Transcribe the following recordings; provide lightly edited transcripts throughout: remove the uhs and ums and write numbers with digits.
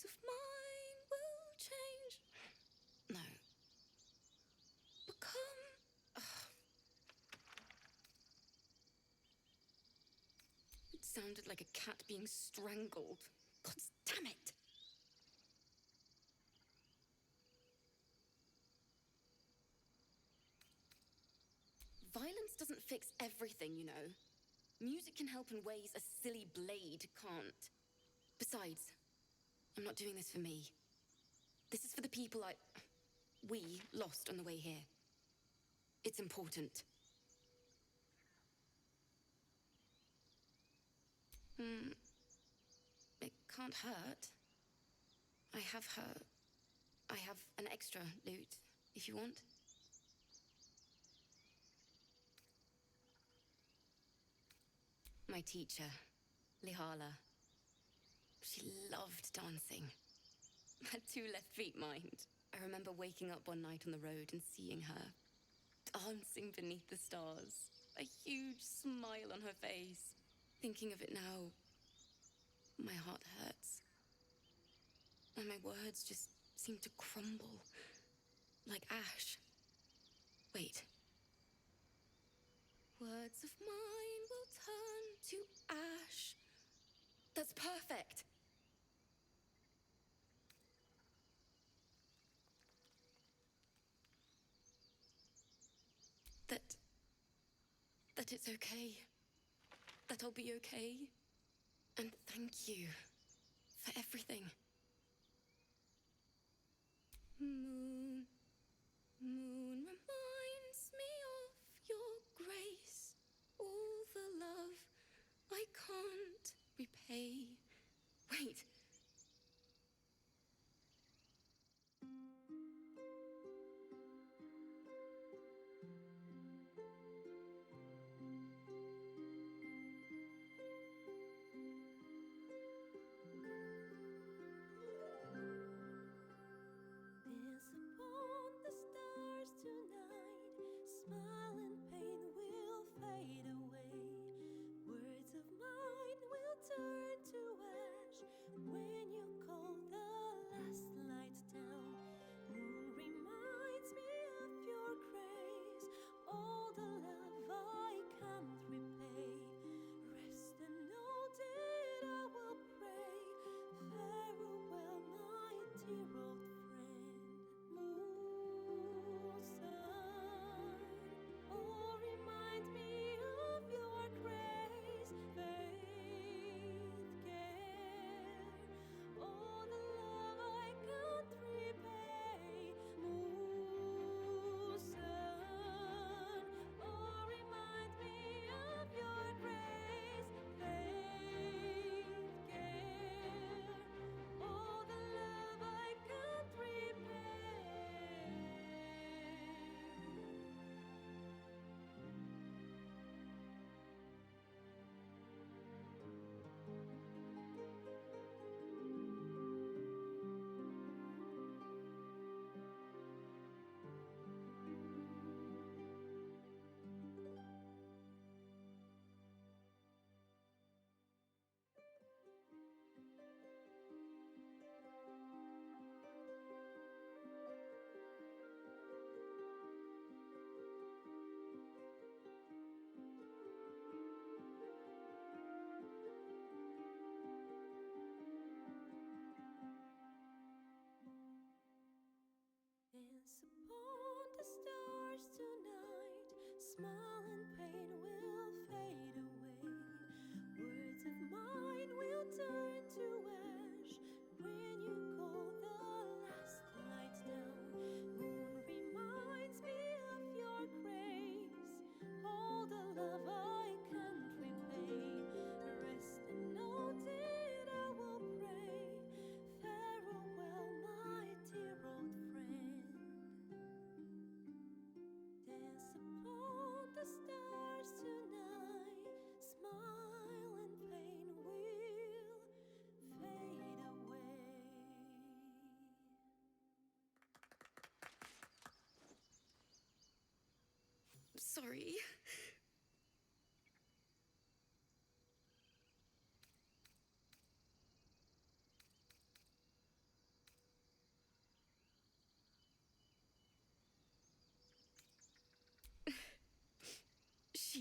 Words of mine will change. No. Become. Ugh. It sounded like a cat being strangled. God damn it! Violence doesn't fix everything, you know. Music can help in ways a silly blade can't. Besides, I'm not doing this for me. This is for the people we lost on the way here. It's important. It can't hurt. I have an extra loot, if you want. My teacher, Lihala. She loved dancing. Had 2 left feet, mind. I remember waking up one night on the road and seeing her dancing beneath the stars. A huge smile on her face. Thinking of it now, my heart hurts. And my words just seem to crumble. Like ash. Wait. Words of mine will turn to ash. That's perfect. That it's okay. That I'll be okay. And thank you for everything. Moon, moon reminds me of your grace. All the love I can't repay. Wait. Dance upon the stars tonight. Smile and pain will fade away. Words of mine will turn to ash.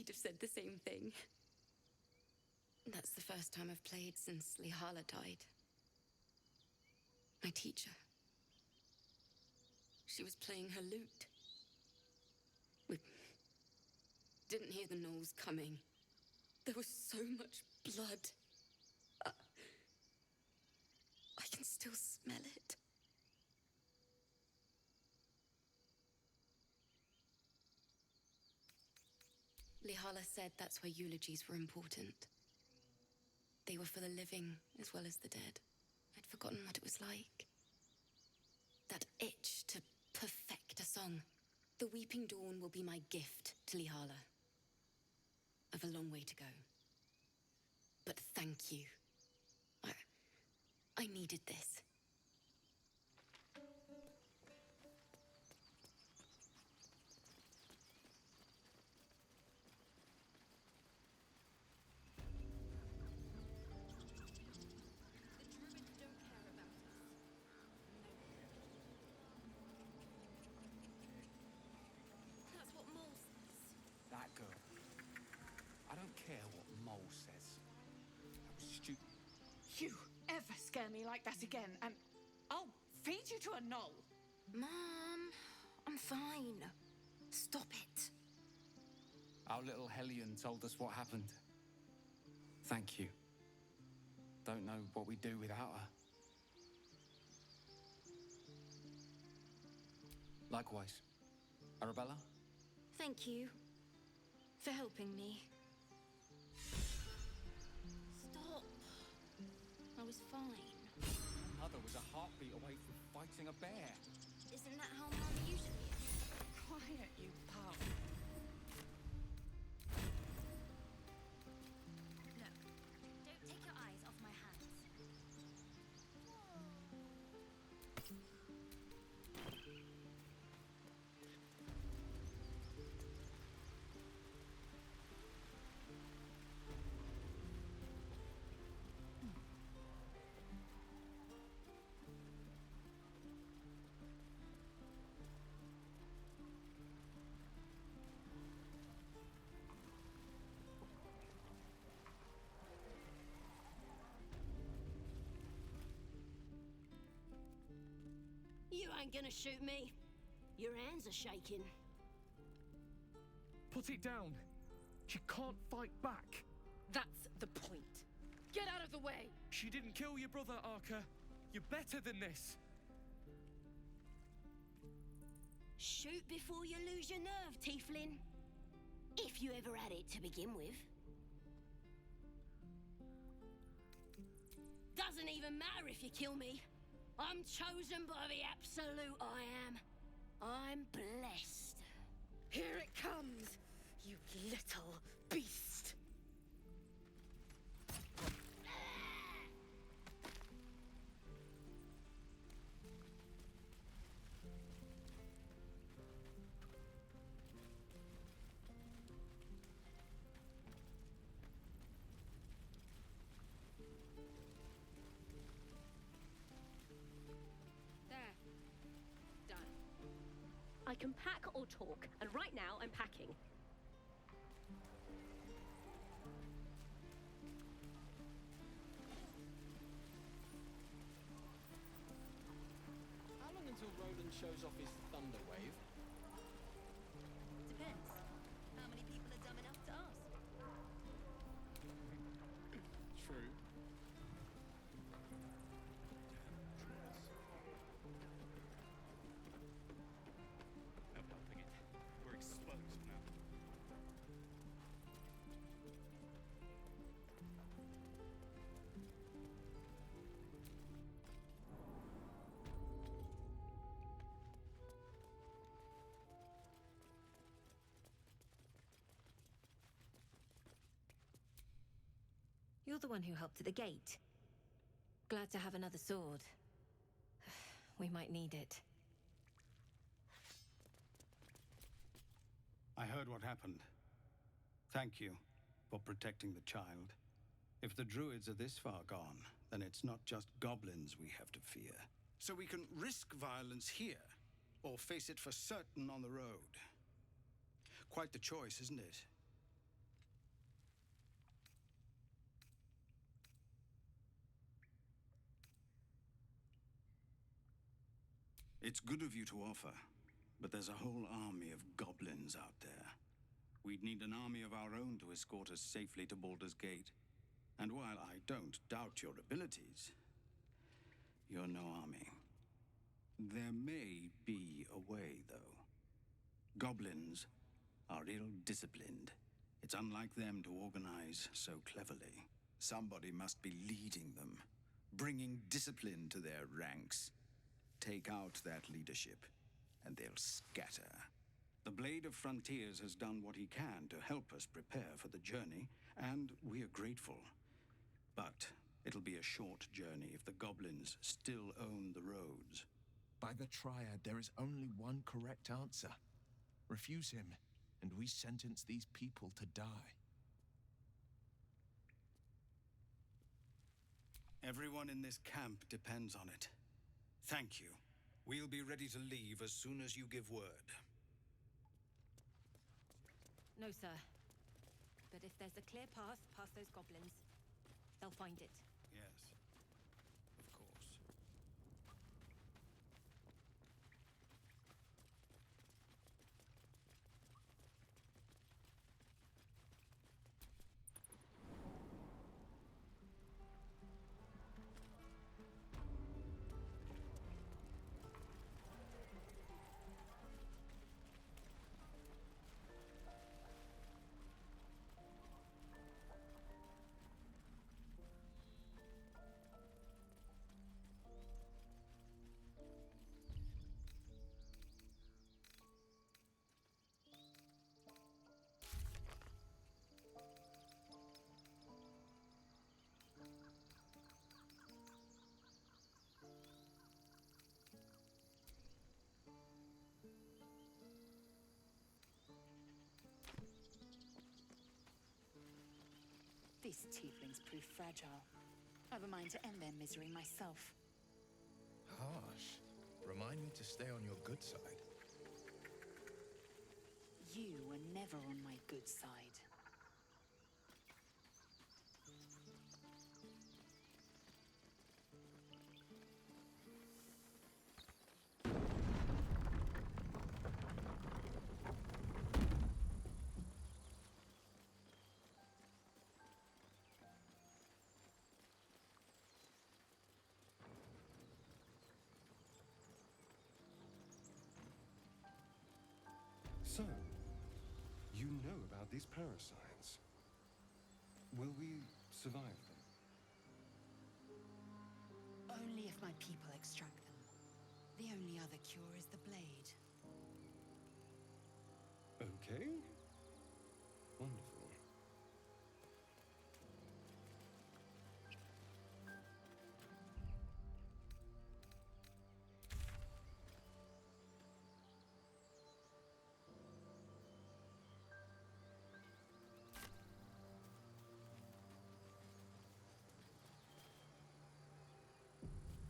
She'd have said the same thing. That's the first time I've played since Lihala died. My teacher. She was playing her lute. We didn't hear the gnolls coming. There was so much blood. I can still smell it. Lihala said that's why eulogies were important. They were for the living as well as the dead. I'd forgotten what it was like. That itch to perfect a song. The Weeping Dawn will be my gift to Lihala. I've a long way to go. But thank you. I needed this. That girl. I don't care what Mole says. That was stupid. You ever scare me like that again, and I'll feed you to a gnoll. Mom, I'm fine. Stop it. Our little Hellion told us what happened. Thank you. Don't know what we'd do without her. Likewise. Arabella? Thank you for helping me. Stop. I was fine. Mother was a heartbeat away from fighting a bear. Isn't that how Mom usually is? Quiet, you pal. Look, don't take your eyes off my hands. You ain't gonna shoot me. Your hands are shaking. Put it down. She can't fight back. That's the point. Get out of the way. She didn't kill your brother, Arca. You're better than this. Shoot before you lose your nerve, Tieflin. If you ever had it to begin with. Doesn't even matter if you kill me. I'm chosen by the absolute I am. I'm blessed. Here it comes, you little beast. I can pack or talk, and right now I'm packing. How long until Roland shows off his thunder wave? Depends. How many people are dumb enough to ask? True. No helping it. We're exposed now. You're the one who helped at the gate. Glad to have another sword. We might need it. I heard what happened. Thank you for protecting the child. If the druids are this far gone, then it's not just goblins we have to fear. So we can risk violence here, or face it for certain on the road. Quite the choice, isn't it? It's good of you to offer, but there's a whole army of goblins out there. We'd need an army of our own to escort us safely to Baldur's Gate. And while I don't doubt your abilities, you're no army. There may be a way, though. Goblins are ill-disciplined. It's unlike them to organize so cleverly. Somebody must be leading them, bringing discipline to their ranks. Take out that leadership, and they'll scatter. The Blade of Frontiers has done what he can to help us prepare for the journey, and we are grateful. But it'll be a short journey if the goblins still own the roads. By the Triad, there is only one correct answer. Refuse him, and we sentence these people to die. Everyone in this camp depends on it. Thank you. We'll be ready to leave as soon as you give word. No, sir. But if there's a clear path past those goblins, they'll find it. Yes, of course. These tieflings prove fragile. I've a mind to end their misery myself. Harsh. Remind me to stay on your good side. You were never on my good side. So, you know about these parasites. Will we survive them? Only if my people extract them. The only other cure is the blade. Okay. Wonderful.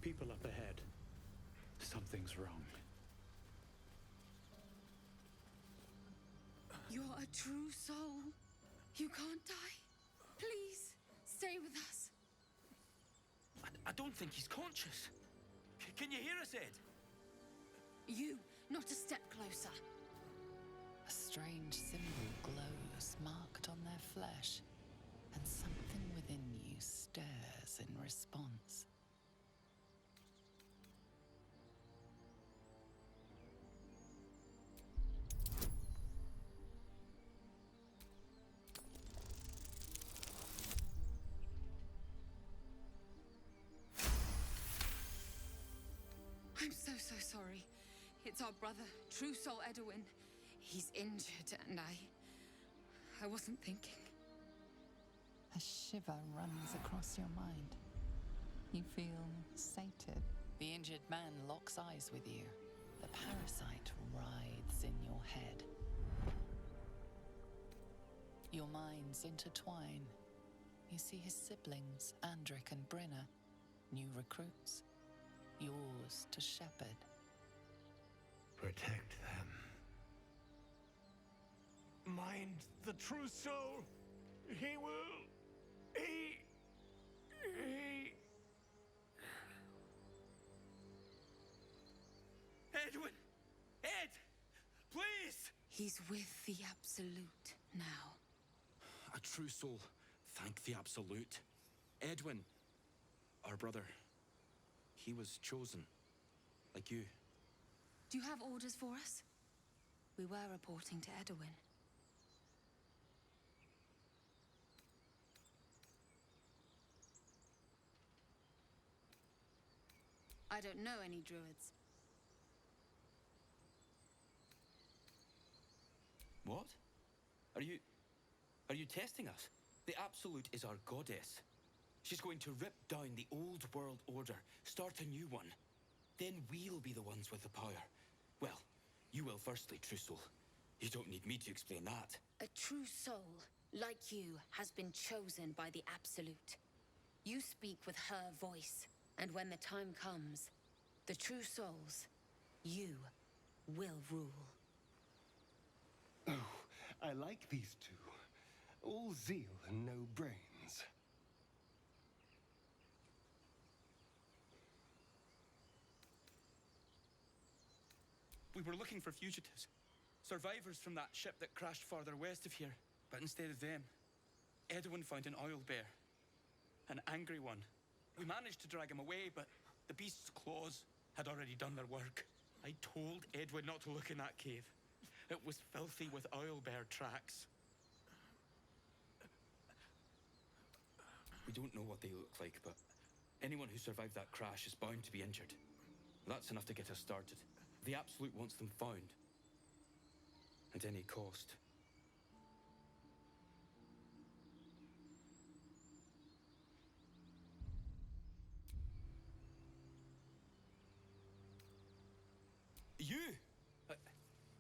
People up ahead. Something's wrong. You're a true soul. You can't die. Please, stay with us. I don't think he's conscious. Can you hear us, Ed? You, not a step closer. A strange symbol glows, marked on their flesh, and something within you stirs in response. I'm so sorry. It's our brother, True Soul Edwin. He's injured, and I wasn't thinking. A shiver runs across your mind. You feel sated. The injured man locks eyes with you. The parasite writhes in your head. Your minds intertwine. You see his siblings, Andric and Brinna, new recruits. Yours to shepherd. Protect them. Mind the true soul. He will. He. He's with the Absolute now. A true soul. Thank the Absolute. Edwin, our brother, he was chosen. Like you. Do you have orders for us? We were reporting to Edwin. I don't know any druids. What? Are you testing us? The Absolute is our goddess. She's going to rip down the old world order, start a new one. Then we'll be the ones with the power. Well, you will firstly, True Soul. You don't need me to explain that. A true soul, like you, has been chosen by the Absolute. You speak with her voice, and when the time comes, the true souls, you will rule. Oh, I like these two. All zeal and no brains. We were looking for fugitives. Survivors from that ship that crashed farther west of here. But instead of them, Edwin found an oil bear. An angry one. We managed to drag him away, but the beast's claws had already done their work. I told Edwin not to look in that cave. It was filthy with oil bear tracks. We don't know what they look like, but anyone who survived that crash is bound to be injured. That's enough to get us started. The Absolute wants them found. At any cost. You!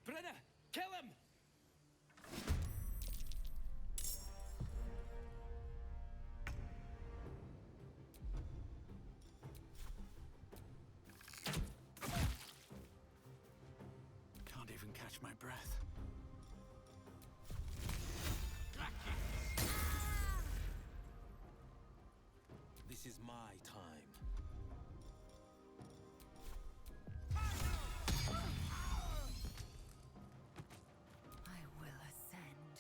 Brenna! Kill him! Can't even catch my breath. This is my time. I will ascend.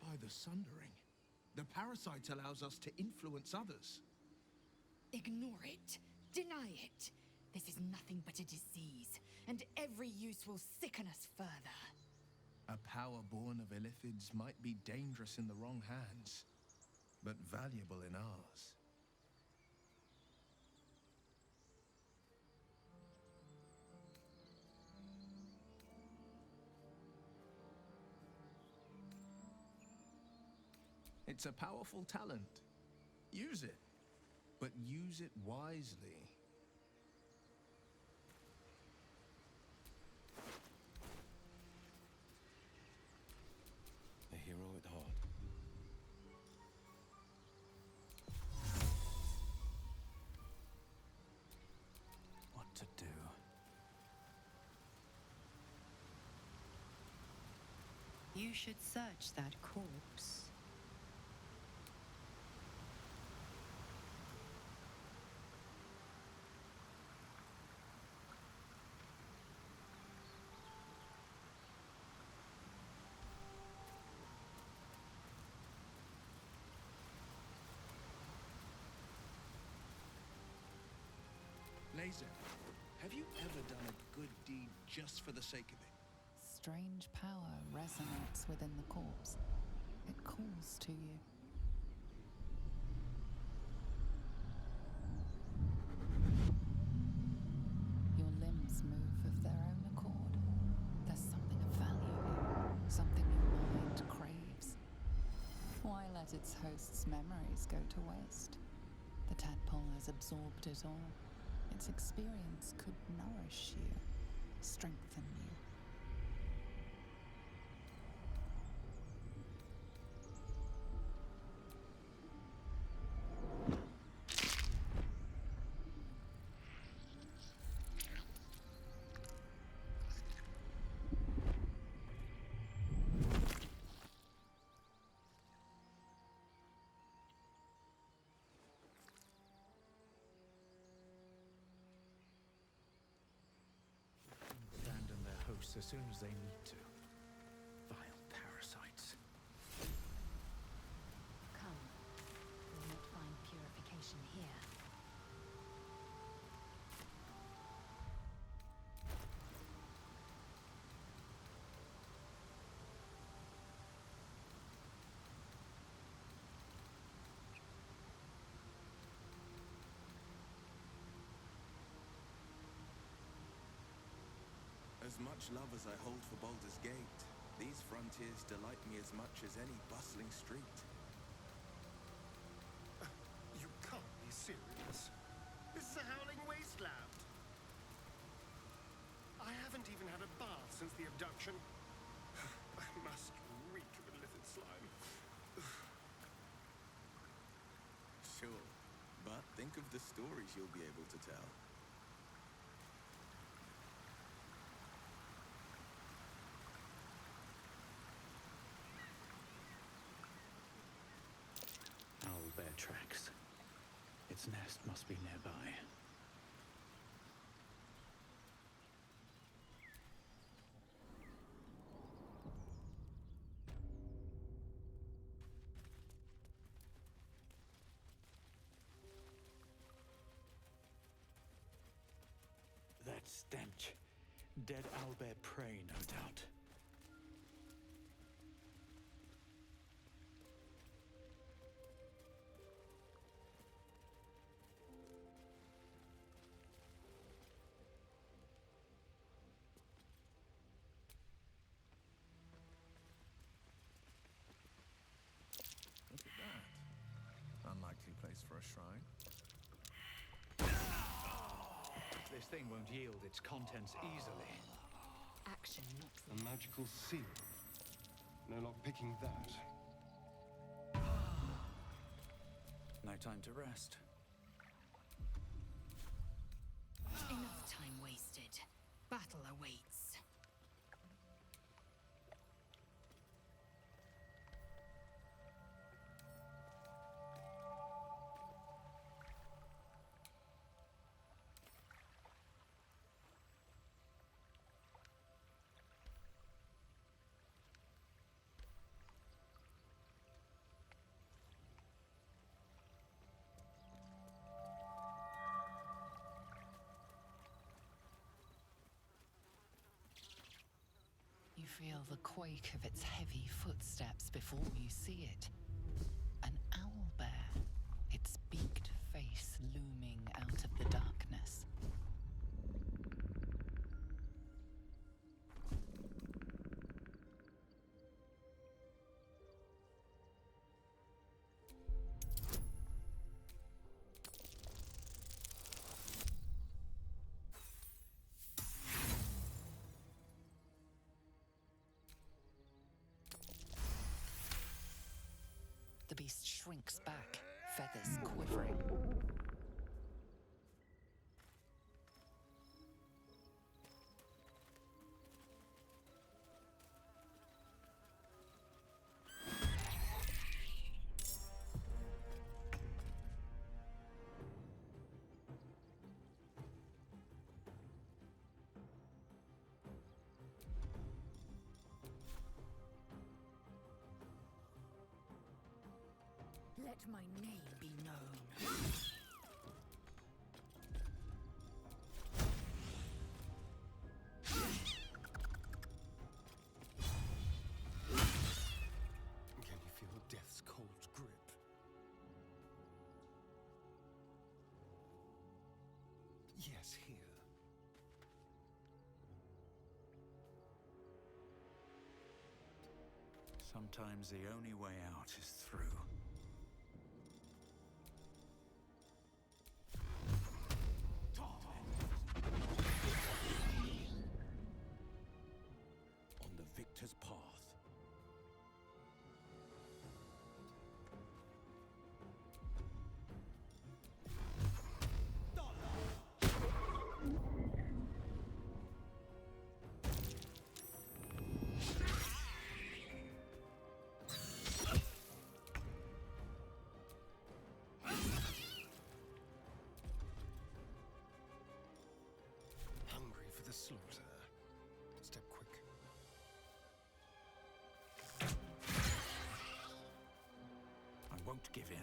By the Sundering, the parasite allows us to influence others. Ignore it. Deny it. This is nothing but a disease, and every use will sicken us further. A power born of Illithids might be dangerous in the wrong hands, but valuable in ours. It's a powerful talent. Use it, but use it wisely. A hero at heart. What to do? You should search that corpse. Laser, have you ever done a good deed just for the sake of it? Strange power resonates within the corpse. It calls to you. Your limbs move of their own accord. There's something of value here, something your mind craves. Why let its host's memories go to waste? The tadpole has absorbed it all. Its experience could nourish you, strengthen you. us as soon as they need to. Vile parasites. Come. We'll not find purification here. As much love as I hold for Baldur's Gate, these frontiers delight me as much as any bustling street. You can't be serious. This is a howling wasteland. I haven't even had a bath since the abduction. I must reek of illithid slime. Sure, but think of the stories you'll be able to tell. Owlbear tracks. Its nest must be nearby. That stench. Dead owlbear prey, no doubt. Look at that. Unlikely place for a shrine. This thing won't yield its contents easily. Action not A magical seal. No luck picking that. No time to rest. enough time wasted. Battle awaits. You feel the quake of its heavy footsteps before you see it. An owlbear, its beaked face looming out of the darkness. The beast shrinks back, feathers quivering. Let my name be known. Can you feel death's cold grip? Yes, here. Sometimes the only way out is through. On the victor's path. won't give in.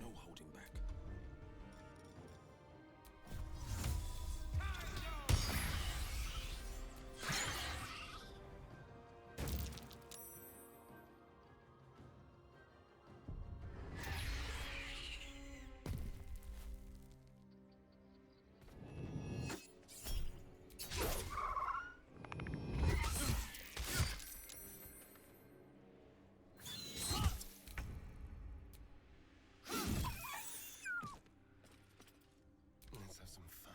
No holding back. Let's have some fun.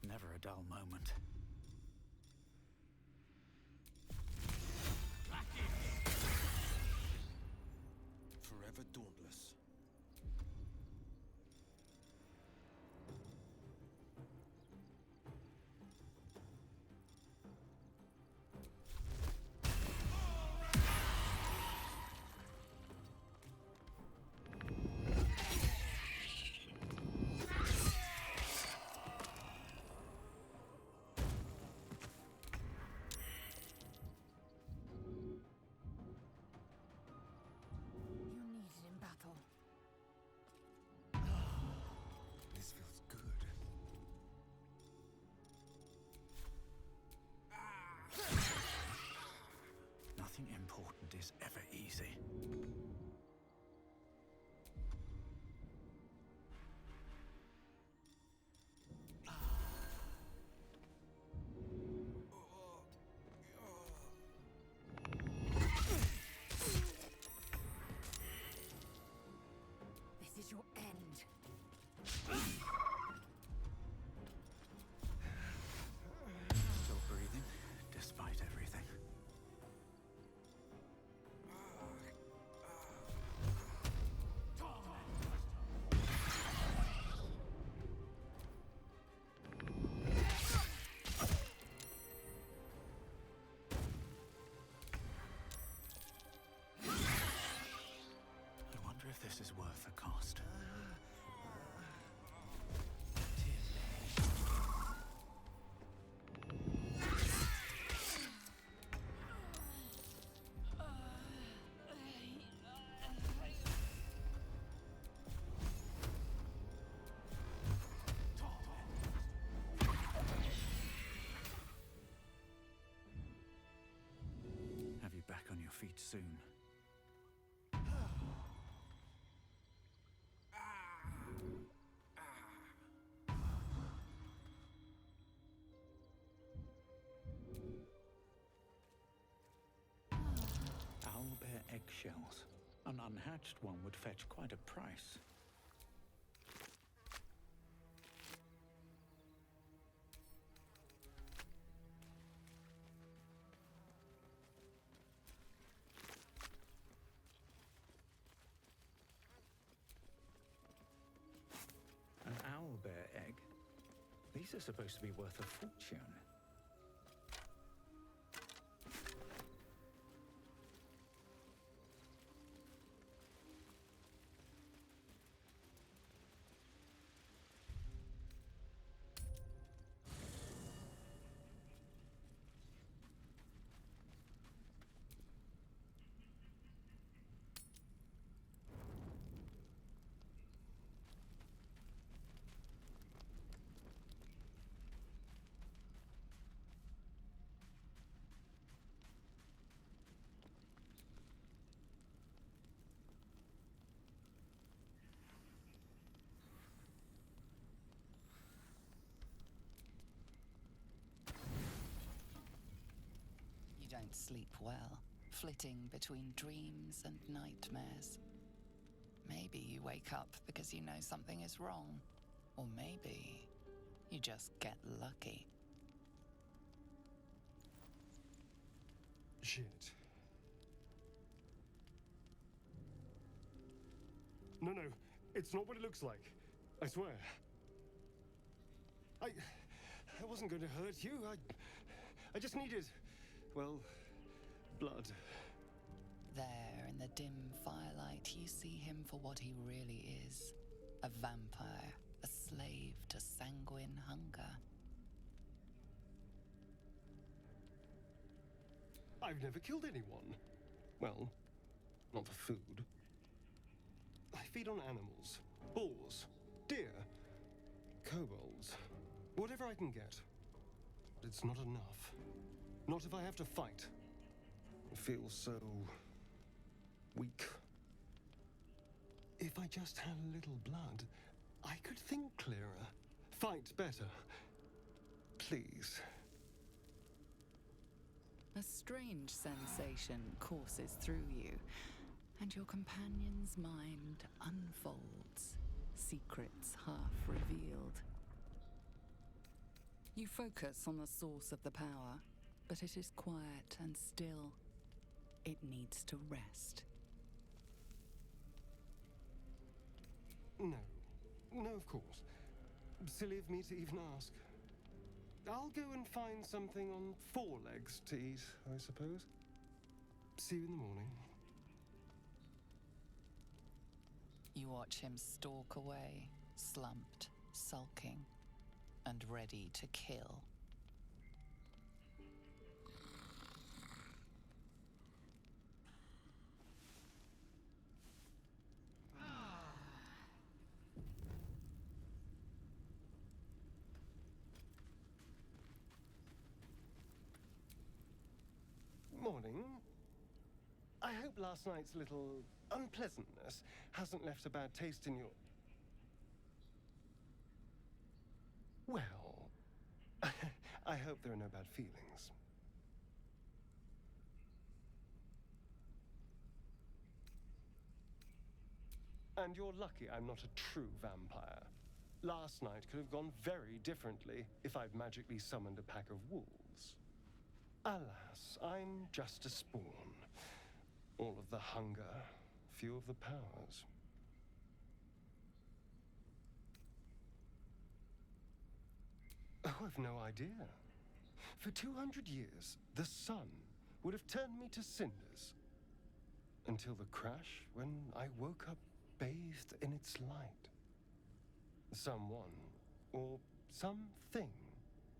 Never a dull moment. Forever dauntless. You're needed in battle. This feels good. Nothing important is ever easy. This is your end. Still breathing, despite everything. I wonder if this is worth the cost. Have you back on your feet soon? Owlbear eggshells. An unhatched one would fetch quite a price. An owlbear egg? These are supposed to be worth a fortune. You don't sleep well, flitting between dreams and nightmares. Maybe you wake up because you know something is wrong. Or maybe you just get lucky. Shit. No, it's not what it looks like. I swear. I wasn't going to hurt you. I just needed, well, blood. There, in the dim firelight, you see him for what he really is. A vampire, a slave to sanguine hunger. I've never killed anyone. Well, not for food. I feed on animals. Boars, deer, kobolds, whatever I can get. But it's not enough. Not if I have to fight. It feels so weak. If I just had a little blood, I could think clearer, fight better. Please. A strange sensation courses through you, and your companion's mind unfolds, secrets half revealed. You focus on the source of the power, but it is quiet and still. It needs to rest. No, of course. Silly of me to even ask. I'll go and find something on 4 legs to eat, I suppose. See you in the morning. You watch him stalk away, slumped, sulking, and ready to kill. Morning. I hope last night's little unpleasantness hasn't left a bad taste in your... Well, I hope there are no bad feelings. And you're lucky I'm not a true vampire. Last night could have gone very differently if I'd magically summoned a pack of wolves. Alas, I'm just a spawn. All of the hunger, few of the powers. Oh, I've no idea. For 200 years, the sun would have turned me to cinders. Until the crash, when I woke up bathed in its light. Someone, or something,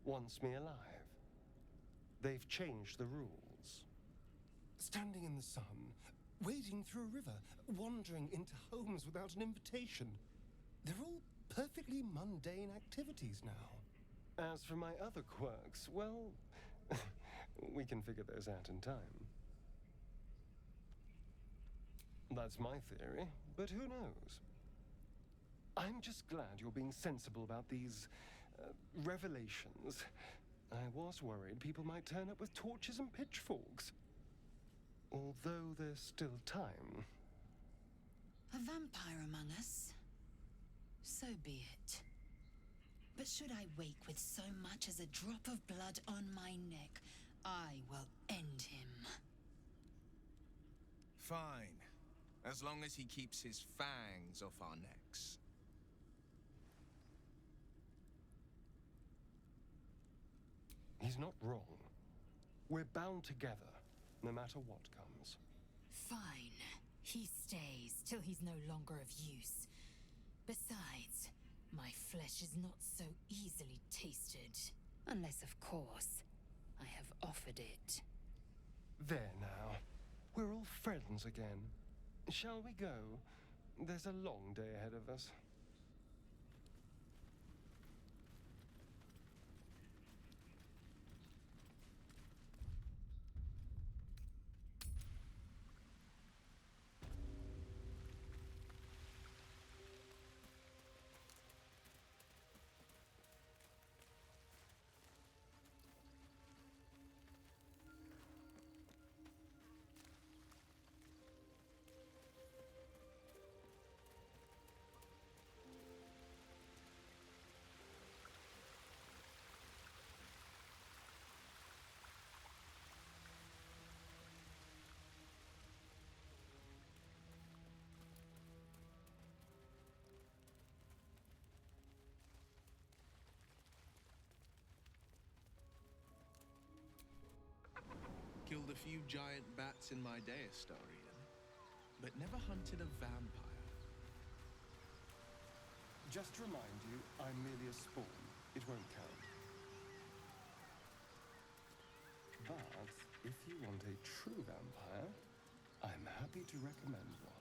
wants me alive. They've changed the rules. Standing in the sun, wading through a river, wandering into homes without an invitation. They're all perfectly mundane activities now. As for my other quirks, well, we can figure those out in time. That's my theory, but who knows? I'm just glad you're being sensible about these revelations. I was worried people might turn up with torches and pitchforks. Although there's still time. A vampire among us? So be it. But should I wake with so much as a drop of blood on my neck, I will end him. Fine. As long as he keeps his fangs off our necks. He's not wrong. We're bound together, no matter what comes. Fine. He stays till he's no longer of use. Besides, my flesh is not so easily tasted. Unless, of course, I have offered it. There now. We're all friends again. Shall we go? There's a long day ahead of us. a few giant bats in my day, Astarion, but never hunted a vampire. Just to remind you, I'm merely a spawn. It won't count. But if you want a true vampire, I'm happy to recommend one.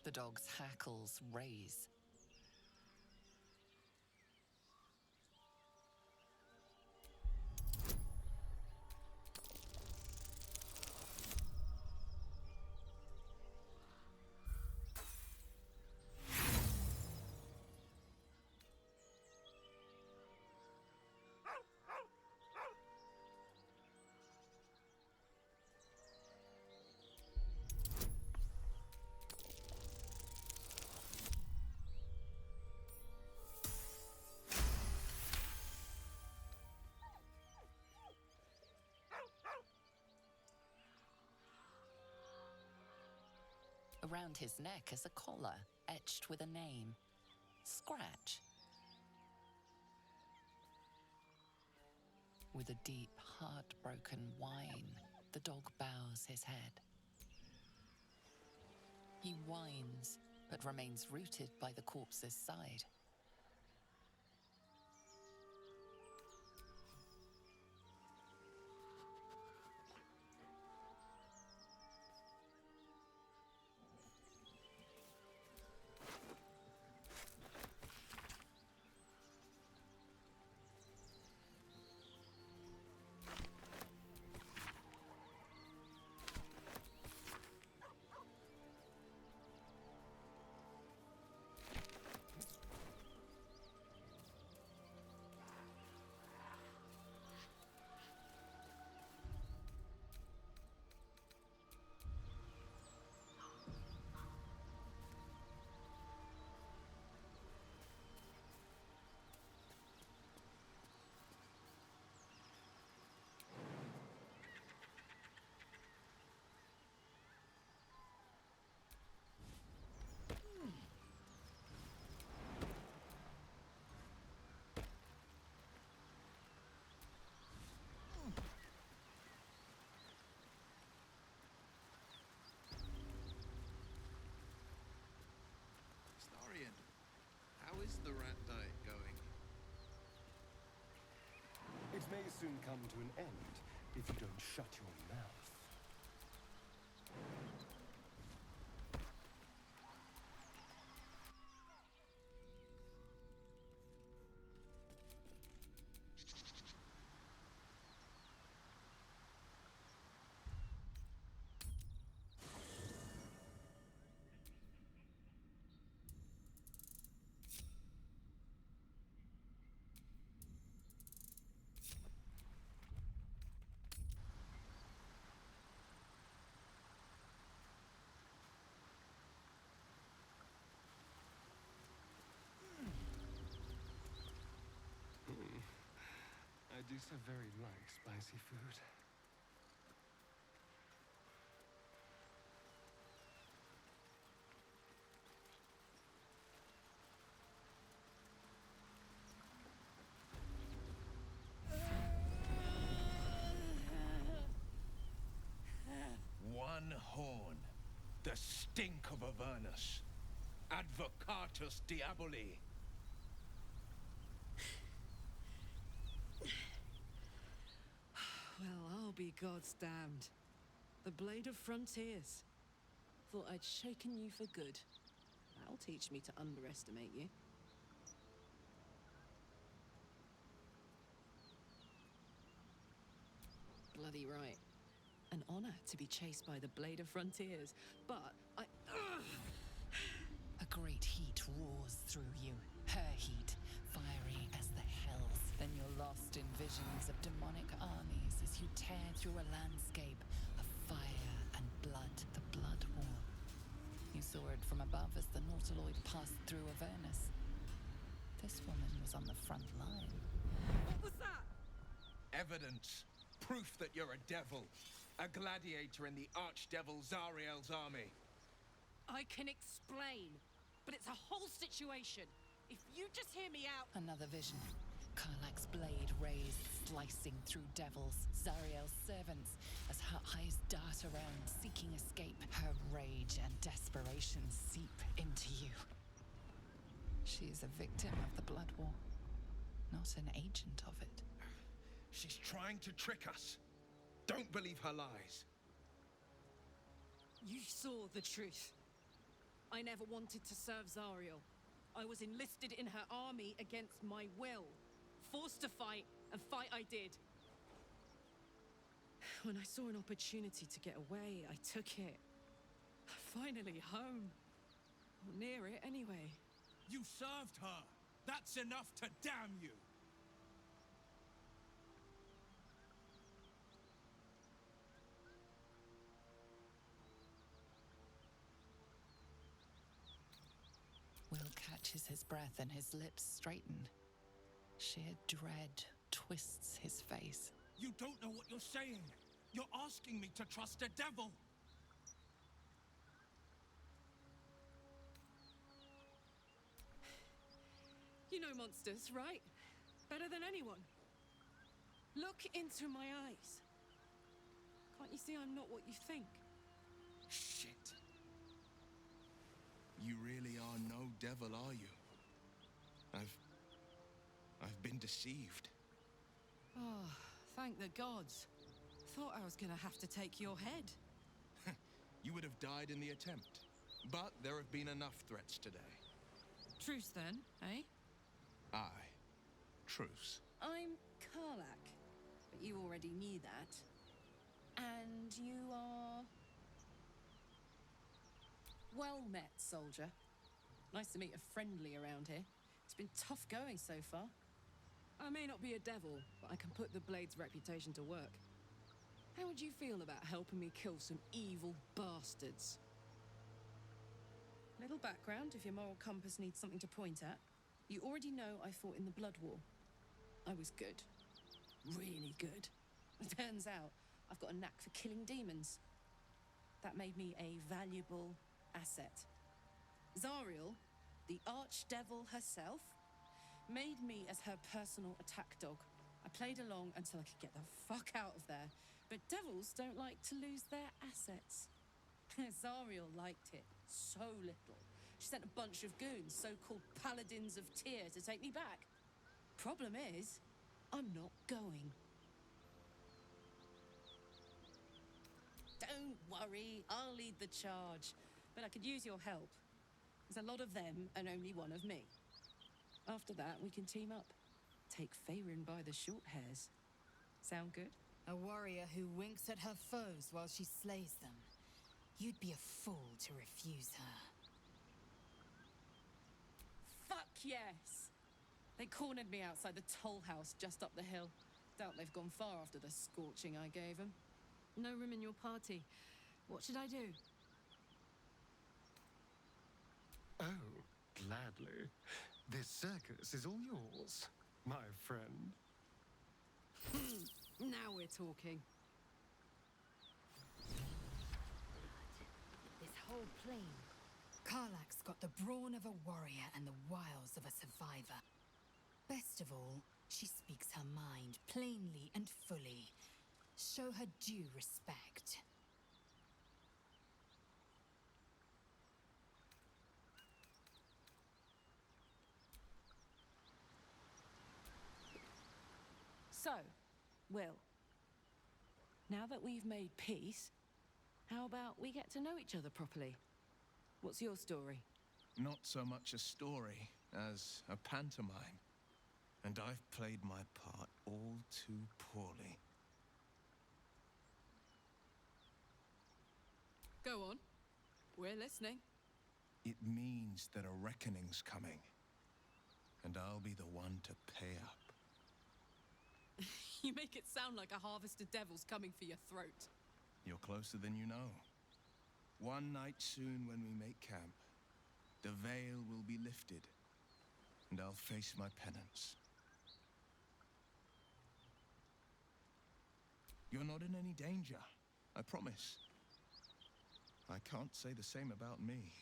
The dog's hackles raise. Around his neck is a collar, etched with a name. Scratch. With a deep, heartbroken whine, the dog bows his head. He whines, but remains rooted by the corpse's side. Astarion, how is the rat diet going? It may soon come to an end if you don't shut your mouth. I do so very like spicy food. One horn. The stink of Avernus. Advocatus Diaboli. Well, I'll be God's damned. The Blade of Frontiers. Thought I'd shaken you for good. That'll teach me to underestimate you. Bloody right. An honor to be chased by the Blade of Frontiers, but I... A great heat roars through you. Her heat, fiery as the hells. Then you're lost in visions of demonic armies as you tear through a landscape of fire and blood. The Blood War. You saw it from above as the Nautiloid passed through Avernus. This woman was on the front line. What was that? Evidence. Proof that you're a devil. A gladiator in the archdevil Zariel's army. I can explain, but it's a whole situation. If you just hear me out... Another vision. Karlak's blade raised, slicing through devils, Zariel's servants, as her eyes dart around, seeking escape. Her rage and desperation seep into you. She is a victim of the Blood War, not an agent of it. She's trying to trick us. Don't believe her lies. You saw the truth. I never wanted to serve Zariel. I was enlisted in her army against my will. Forced to fight, and fight I did. When I saw an opportunity to get away, I took it. Finally home. Or near it, anyway. You served her. That's enough to damn you. Will catches his breath and his lips straighten. Sheer dread twists his face. You don't know what you're saying. You're asking me to trust a devil. You know monsters, right? Better than anyone. Look into my eyes. Can't you see I'm not what you think? Shit. You really are no devil, are you? I've been deceived. Oh, thank the gods. Thought I was gonna have to take your head. You would have died in the attempt. But there have been enough threats today. Truce then, eh? Aye. Truce. I'm Karlak, but you already knew that. And you are... Well met, soldier. Nice to meet a friendly around here. It's been tough going so far. I may not be a devil, but I can put the Blade's reputation to work. How would you feel about helping me kill some evil bastards? Little background if your moral compass needs something to point at. You already know I fought in the Blood War. I was good. Really good. It turns out I've got a knack for killing demons. That made me a valuable asset. Zariel, the archdevil herself, made me as her personal attack dog. I played along until I could get the fuck out of there. But devils don't like to lose their assets. Zariel liked it so little. She sent a bunch of goons, so-called paladins of Tyr, to take me back. Problem is, I'm not going. Don't worry, I'll lead the charge. But I could use your help. There's a lot of them and only one of me. After that, we can team up. Take Faerun by the short hairs. Sound good? A warrior who winks at her foes while she slays them. You'd be a fool to refuse her. Fuck yes! They cornered me outside the toll house just up the hill. Doubt they've gone far after the scorching I gave them. No room in your party. What should I do? Oh, gladly. This circus is all yours, my friend. Now we're talking. This whole plain. Karlak's got the brawn of a warrior and the wiles of a survivor. Best of all, she speaks her mind plainly and fully. Show her due respect. So, Will, now that we've made peace, how about we get to know each other properly? What's your story? Not so much a story as a pantomime. And I've played my part all too poorly. Go on. We're listening. It means that a reckoning's coming. And I'll be the one to pay up. You make it sound like a harvest of devils coming for your throat. You're closer than you know. One night soon when we make camp, the veil will be lifted, and I'll face my penance. You're not in any danger, I promise. I can't say the same about me.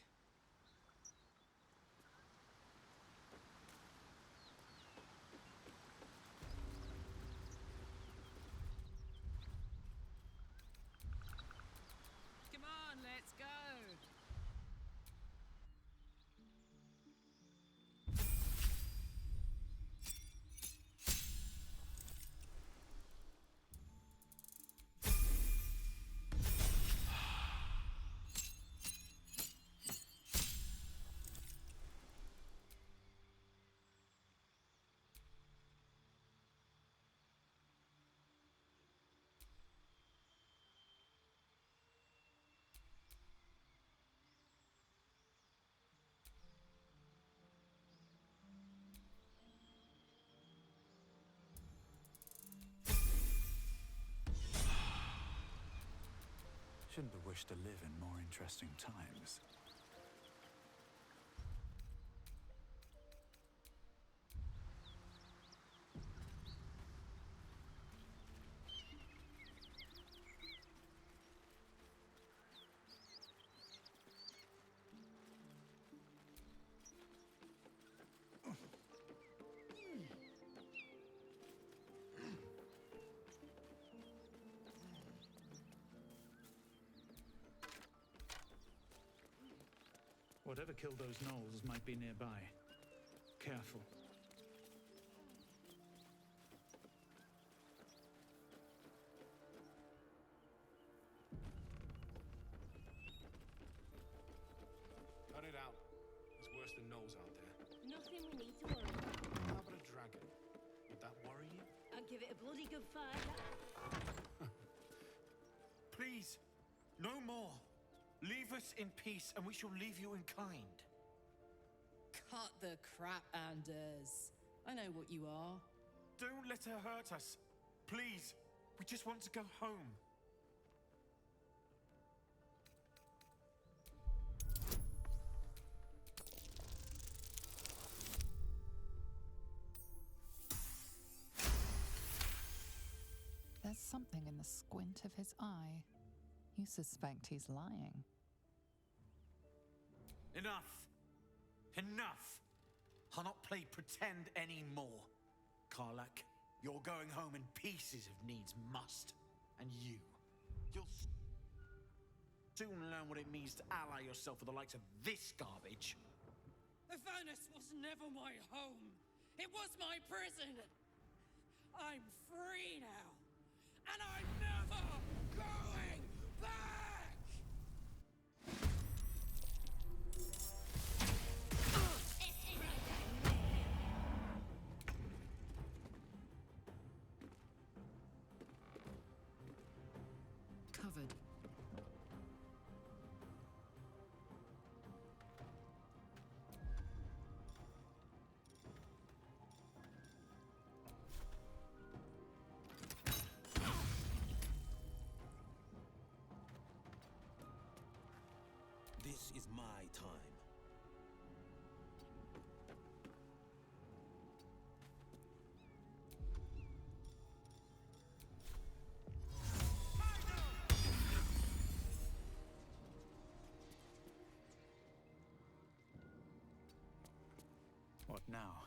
Come on, let's go. Shouldn't have wished to live in more interesting times. Whatever killed those gnolls might be nearby. Careful. Cut it out. There's worse than gnolls out there. Nothing we need to worry about. How about a dragon? Would that worry you? I'd give it a bloody good fight. Please, no more. Leave us in peace, and we shall leave you in kind. Cut the crap, Anders. I know what you are. Don't let her hurt us. Please, we just want to go home. There's something in the squint of his eye. You suspect he's lying. Enough! Enough! I'll not play pretend anymore. Karlak, you're going home in pieces if needs must. And you'll soon learn what it means to ally yourself with the likes of this garbage. Avernus was never my home. It was my prison. I'm free now. And I'm never going back! Covered. This is my time. What now?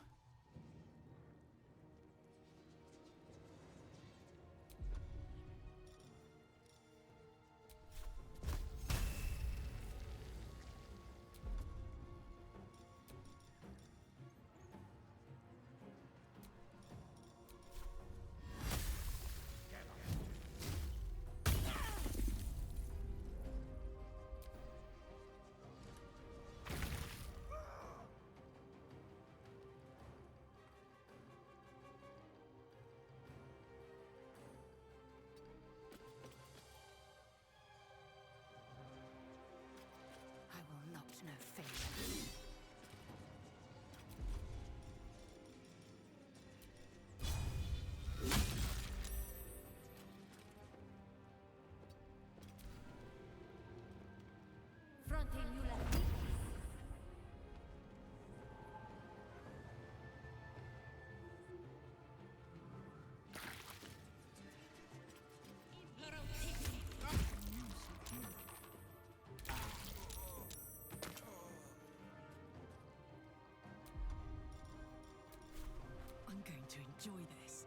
There's no failure. I'm going to enjoy this.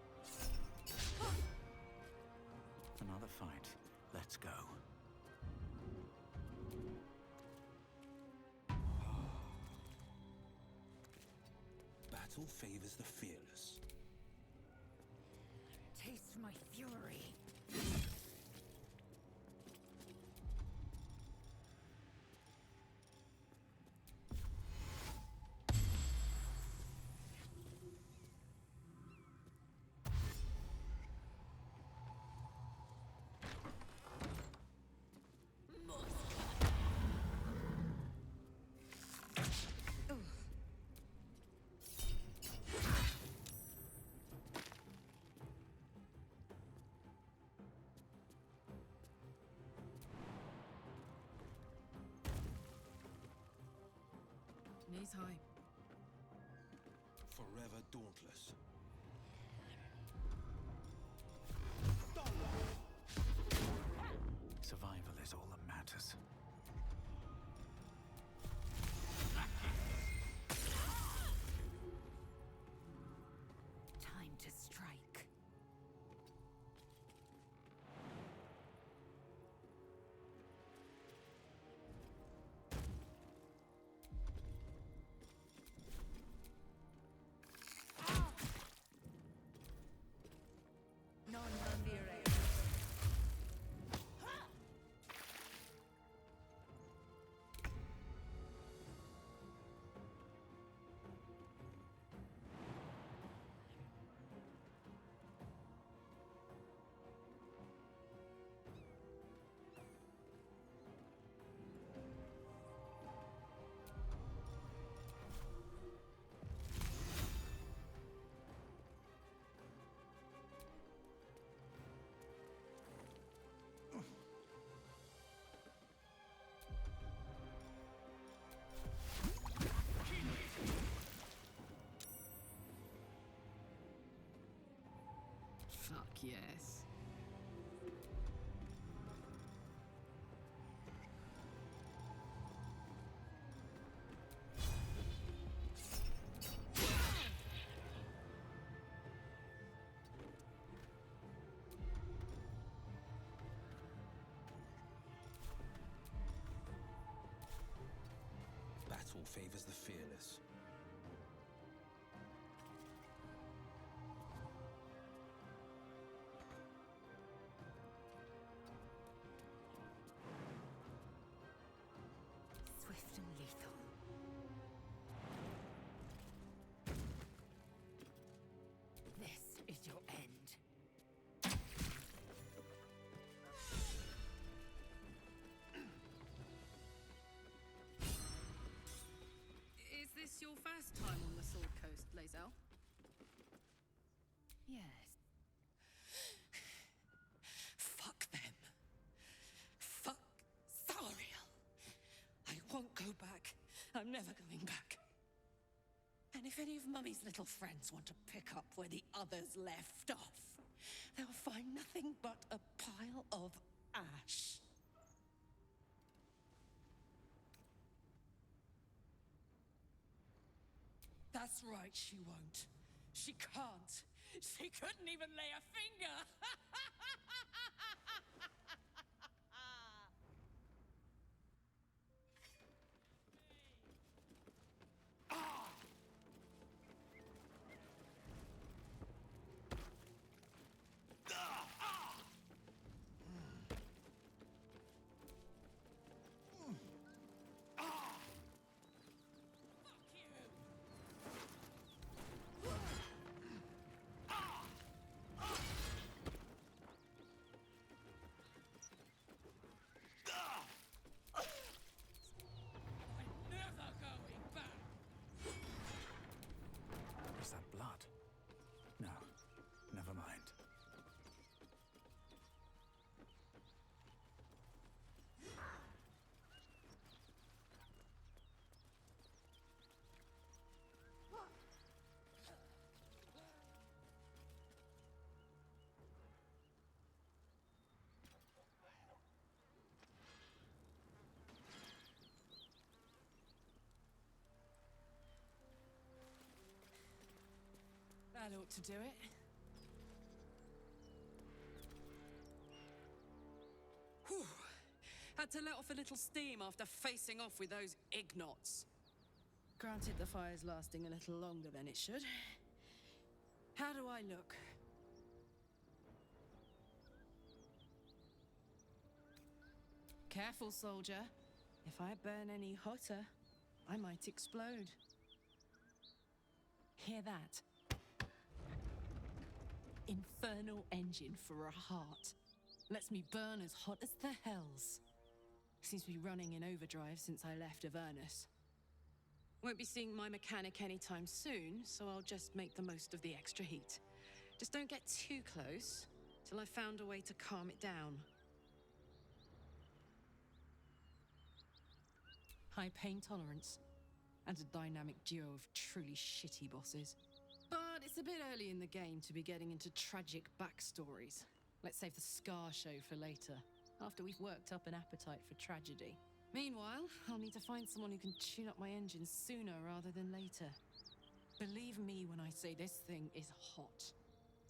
Another fight. Let's go. Battle favors the fearless. Taste my fury. Knees high. Forever dauntless. Survival is all that matters. Time to strike. Non dire. Fuck yes. Battle favors the fearless. Swift and lethal. This is your end. Is this your first time on the Sword Coast, Lae'zel? Yes. Fuck them. Fuck Thariel. I won't go back. I'm never going back. And if any of Mummy's little friends want to pick up where the others left off, they'll find nothing but a pile of ash. That's right, she won't. She can't. She couldn't even lay a finger. That ought to do it. Whew. Had to let off a little steam after facing off with those ignots. Granted, the fire's lasting a little longer than it should. How do I look? Careful, soldier. If I burn any hotter, I might explode. Hear that? Infernal engine for a heart. Lets me burn as hot as the hells. Seems to be running in overdrive since I left Avernus. Won't be seeing my mechanic anytime soon, so I'll just make the most of the extra heat. Just don't get too close, till I've found a way to calm it down. High pain tolerance, and a dynamic duo of truly shitty bosses. But it's a bit early in the game to be getting into tragic backstories. Let's save the scar show for later, after we've worked up an appetite for tragedy. Meanwhile, I'll need to find someone who can tune up my engine sooner rather than later. Believe me when I say this thing is hot.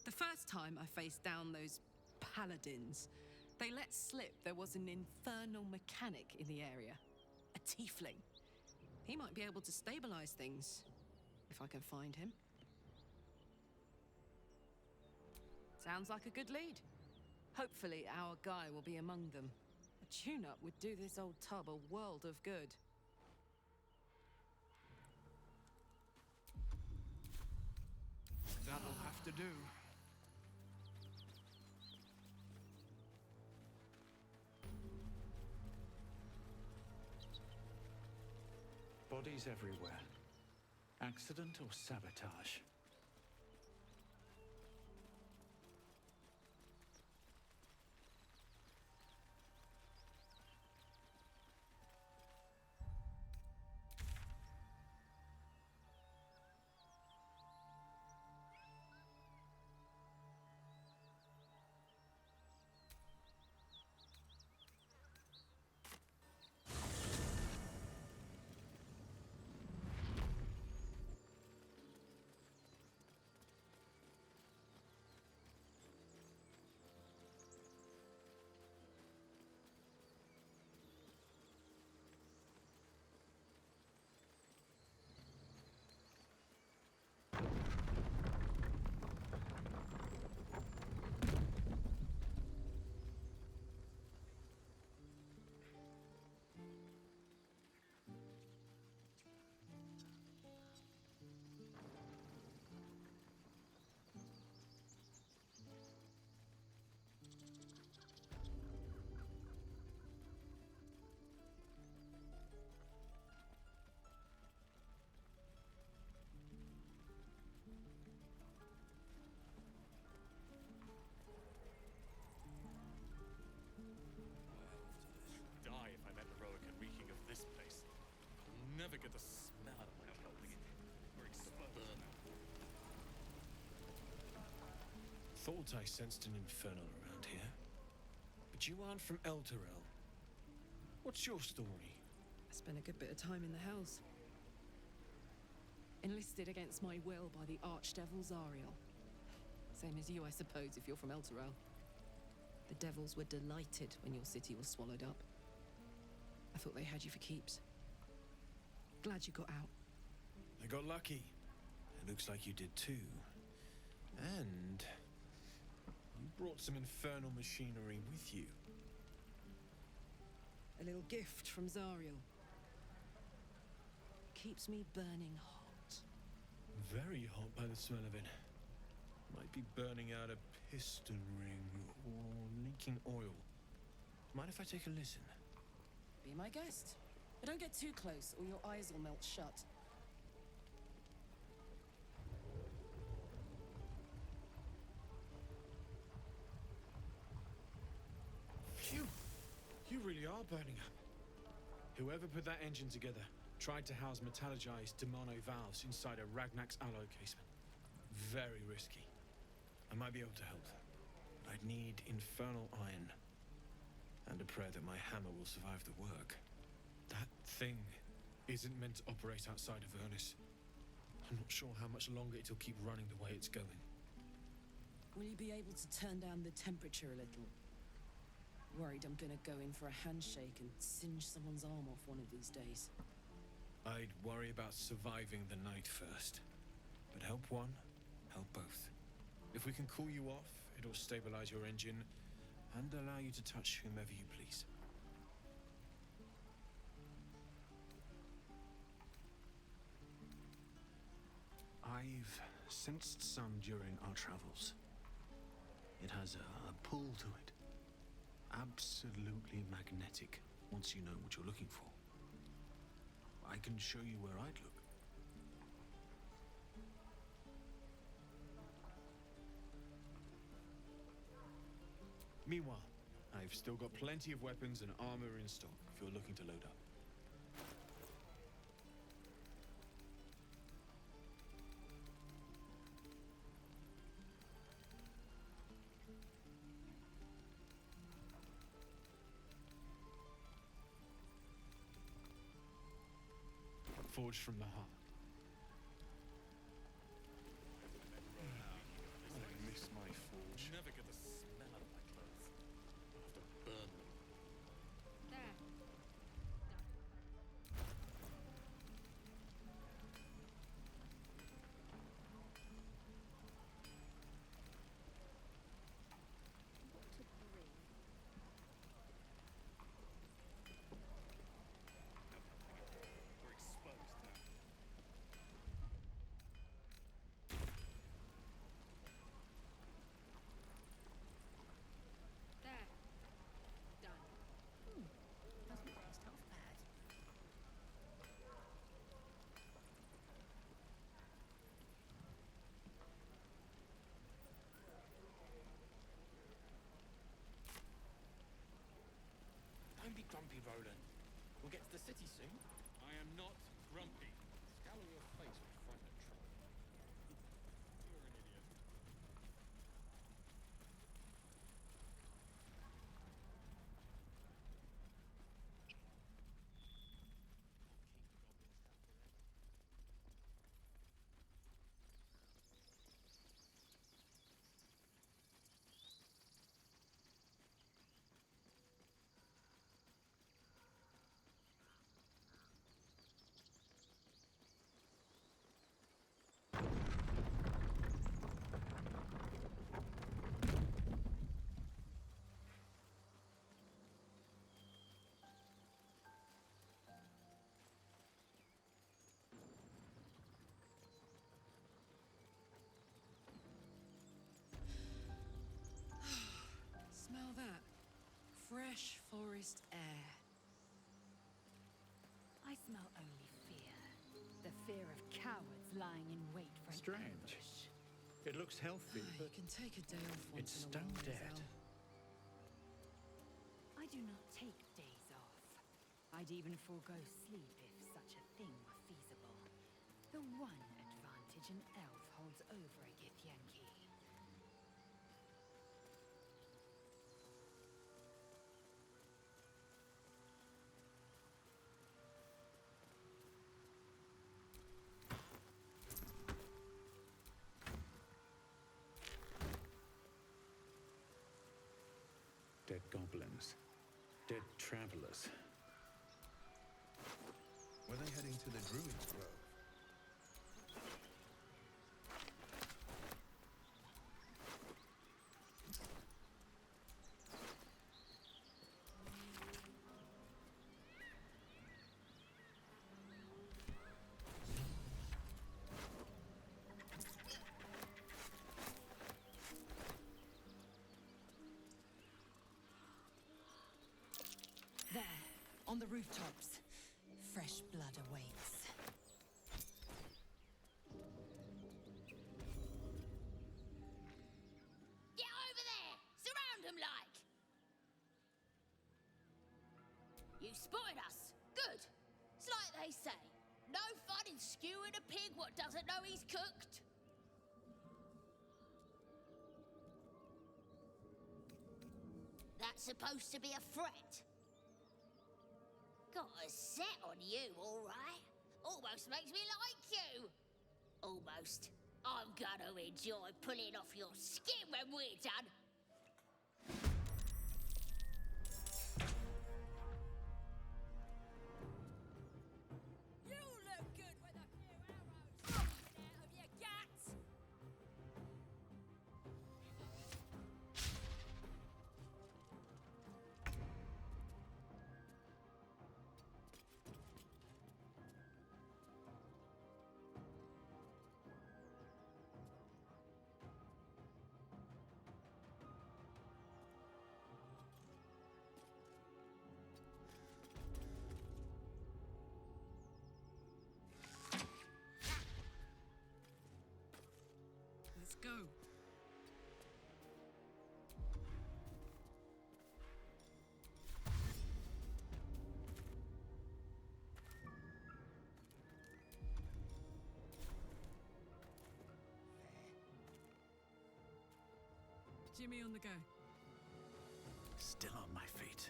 The first time I faced down those paladins, they let slip there was an infernal mechanic in the area. A tiefling. He might be able to stabilize things, if I can find him. Sounds like a good lead. Hopefully our guy will be among them. A tune-up would do this old tub a world of good. That'll have to do. Bodies everywhere. Accident or sabotage? Never get the smell out of my helping it. We're exposed now. Thought I sensed an infernal around here. But you aren't from Elturel. What's your story? I spent a good bit of time in the Hells. Enlisted against my will by the Archdevil Zariel. Same as you, I suppose, if you're from Elturel. The devils were delighted when your city was swallowed up. I thought they had you for keeps. Glad you got out. I got lucky. It looks like you did too. And you brought some infernal machinery with you. A little gift from Zariel. Keeps me burning hot. Very hot by the smell of it. Might be burning out a piston ring or leaking oil. Mind if I take a listen? Be my guest. But don't get too close, or your eyes will melt shut. Phew! You really are burning up. Whoever put that engine together tried to house metallogized Demano valves inside a Ragnak's alloy casement. Very risky. I might be able to help. I'd need infernal iron. And a prayer that my hammer will survive the work. That thing isn't meant to operate outside of Avernus. I'm not sure how much longer it'll keep running the way it's going. Will you be able to turn down the temperature a little? Worried I'm gonna go in for a handshake and singe someone's arm off one of these days. I'd worry about surviving the night first. But help one, help both. If we can cool you off, it'll stabilize your engine and allow you to touch whomever you please. I've sensed some during our travels. It has a pull to it. Absolutely magnetic, once you know what you're looking for. I can show you where I'd look. Meanwhile, I've still got plenty of weapons and armor in stock if you're looking to load up. Forged from the heart. I miss my forge. Never get the smell out of my clothes. I'll have to burn them. There. We're exposed now. There. Done. Doesn't taste half bad. Don't be grumpy, Roland. We'll get to the city soon. I am not grumpy. Scowl on your face when you find a troll. You're an idiot. Smell that. Fresh forest air. I smell only fear. The fear of cowards lying in wait for an Strange. ambush. It looks healthy, You but can take a day off once it's in a stone while, dead. Zal. I do not take days off. I'd even forego sleep if such a thing were feasible. The one advantage an elf holds over a Githyanki. Dead goblins. Dead travelers. Were they heading to the Druid's Grove? There, on the rooftops. Fresh blood awaits. Get over there! Surround them like! You spotted us. Good. It's like they say. No fun in skewing a pig what doesn't know he's cooked. That's supposed to be a threat. Got a set on you, all right. Almost makes me like you. Almost. I'm gonna enjoy pulling off your skin when we're done. You look good with a few arrows poking out of your guts. Let's go. Jimmy on the go. Still on my feet.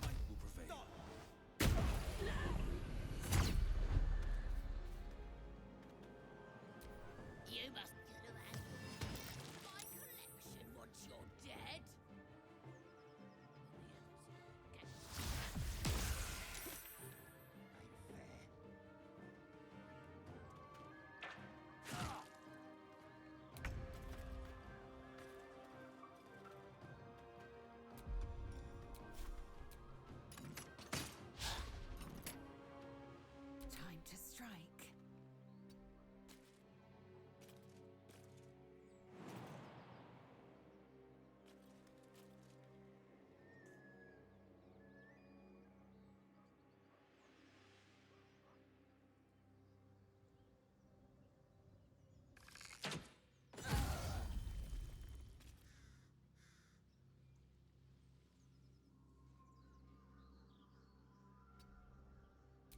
Might will prevail. You must get around my collection once you're dead. Time to strike.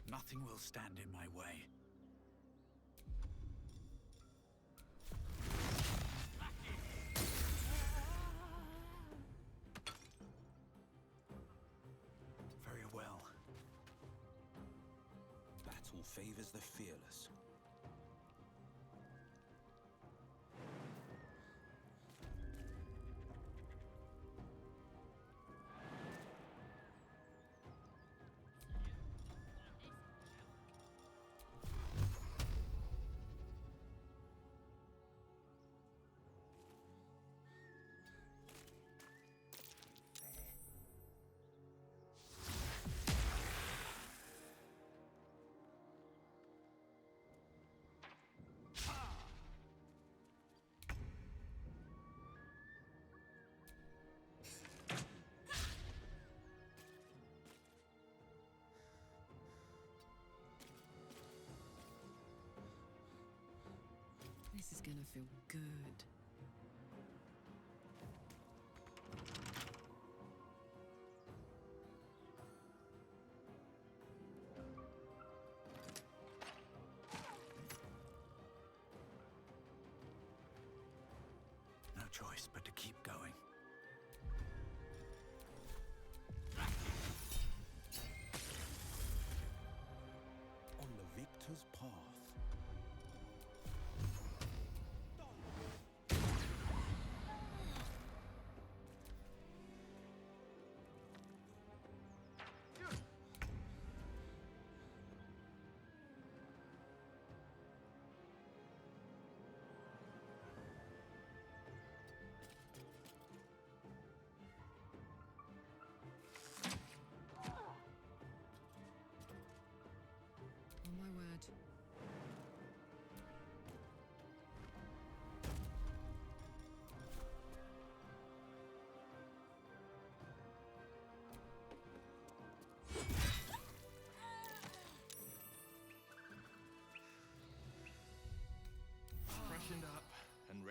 Nothing will stand in my way. Very well. Battle favors the fearless. This is gonna feel good. No choice but to keep going. On the victor's path.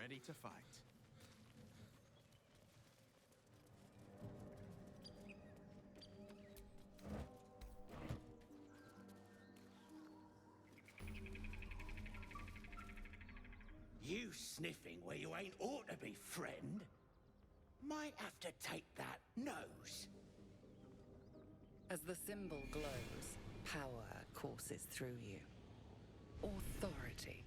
ready to fight. You sniffing where you ain't ought to be, friend? Might have to take that nose. As the symbol glows, power courses through you. Authority.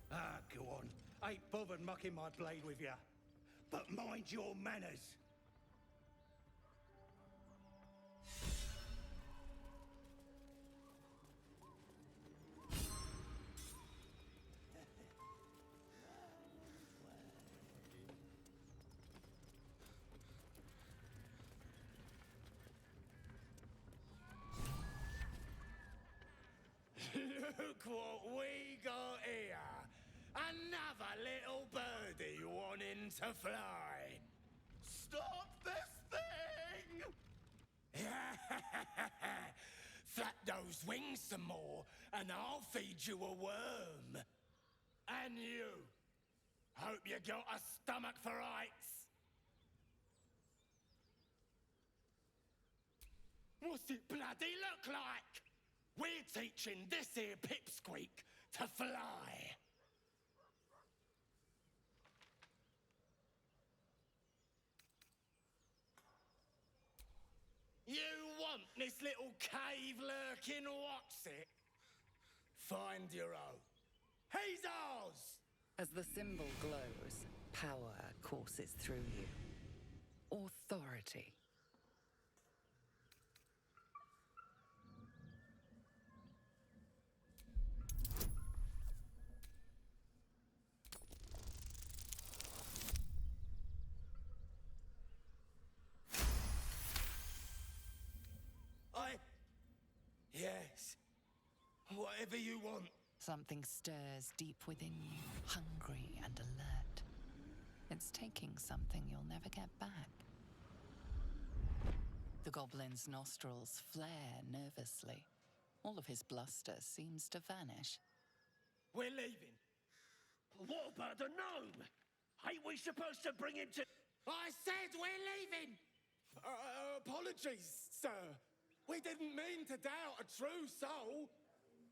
Ah, go on. Ain't bothered mucking my blade with ya. But mind your manners. Look what we got here. Another little birdie wanting to fly. Stop this thing! Flap those wings some more, and I'll feed you a worm. And you. Hope you got a stomach for heights. What's it bloody look like? We're teaching this here pipsqueak to fly. You want this little cave lurking what's it? Find your own. He's ours! As the symbol glows, power courses through you. Authority. Yes. Whatever you want. Something stirs deep within you, hungry and alert. It's taking something you'll never get back. The goblin's nostrils flare nervously. All of his bluster seems to vanish. We're leaving. What about the gnome? Ain't we supposed to bring him to... I said we're leaving! Apologies, sir. We didn't mean to doubt a true soul.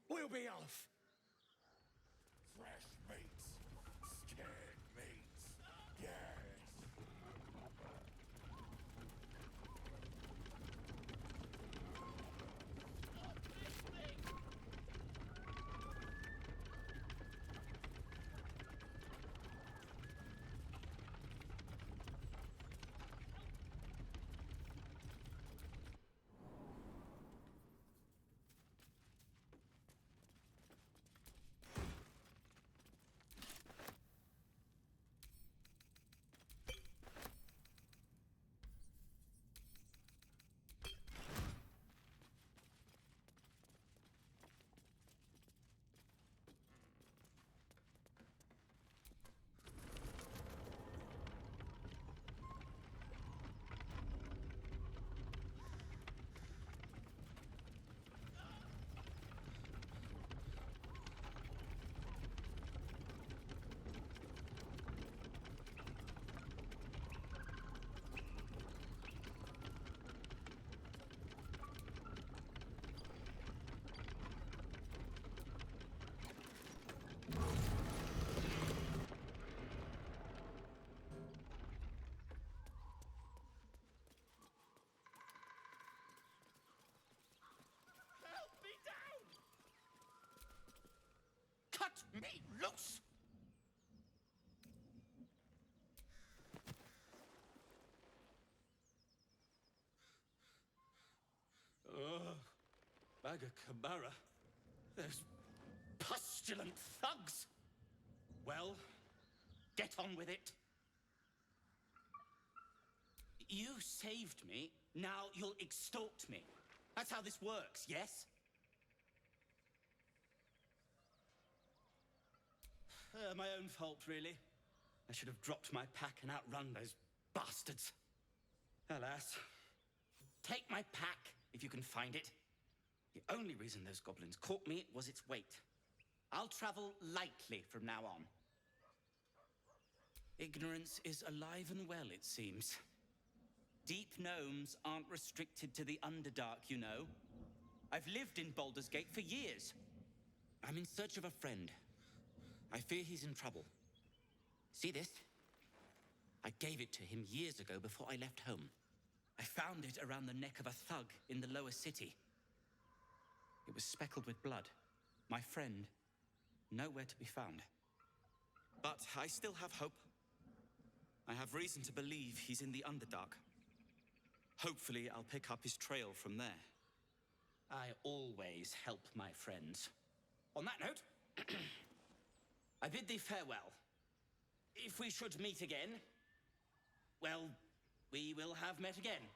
We'll be off. Fresh meats. Scared meats. Yes. Cut me loose! Bagakabara. Those pustulant thugs. Well, get on with it. You saved me, now you'll extort me. That's how this works, yes? My own fault, really. I should have dropped my pack and outrun those bastards. Alas. Take my pack, if you can find it. The only reason those goblins caught me was its weight. I'll travel lightly from now on. Ignorance is alive and well, it seems. Deep gnomes aren't restricted to the Underdark, you know. I've lived in Baldur's Gate for years. I'm in search of a friend. I fear he's in trouble. See this? I gave it to him years ago before I left home. I found it around the neck of a thug in the lower city. It was speckled with blood. My friend, nowhere to be found. But I still have hope. I have reason to believe he's in the Underdark. Hopefully, I'll pick up his trail from there. I always help my friends. On that note, I bid thee farewell. If we should meet again, well, we will have met again.